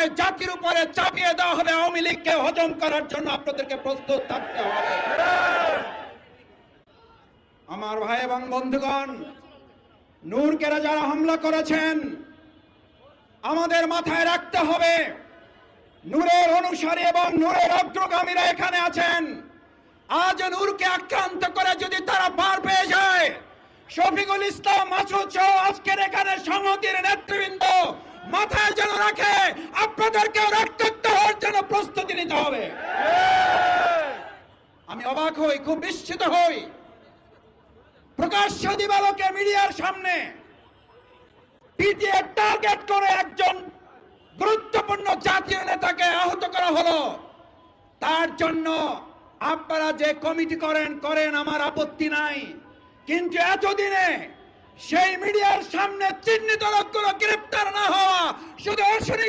নয়, জাতির উপরে চাপিয়ে দেওয়া হবে। আওয়ামী লীগকে হজম করার জন্য আপনাদেরকে প্রস্তুত থাকতে হবে। আমার ভাই এবং বন্ধুগণ, নূরকে যারা হামলা করেছেন, আমাদের মাথায় রাখতে হবে নূরের অনুসারী এবং নূরের অগ্রগামীরা এখানে আছেন। আজ নূরকে আক্রান্ত করে যদি তারা পার পেয়ে যায়, শফিকুল ইসলাম মাসুদ সহ আজকের এখানে সংহতির নেতৃবৃন্দ মাথায় যেন রাখে, আপনাদেরকে রক্তাক্ত হওয়ার জন্য প্রস্তুতি নিতে হবে। আমি অবাক হই, খুব বিস্মিত হই, প্রকাশ্য দিবালোকে মিডিয়ার সামনে পিটিএ টার্গেট করে একজন গুরুত্বপূর্ণ জাতীয় নেতাকে আহত করা হলো। তার জন্য আপনারা যে কমিটি করেন আমার আপত্তি নাই, কিন্তু এতদিনে সেই মিডিয়ার সামনে চিহ্নিত লোকগুলো গ্রেফতার না হওয়া শুধু অশনি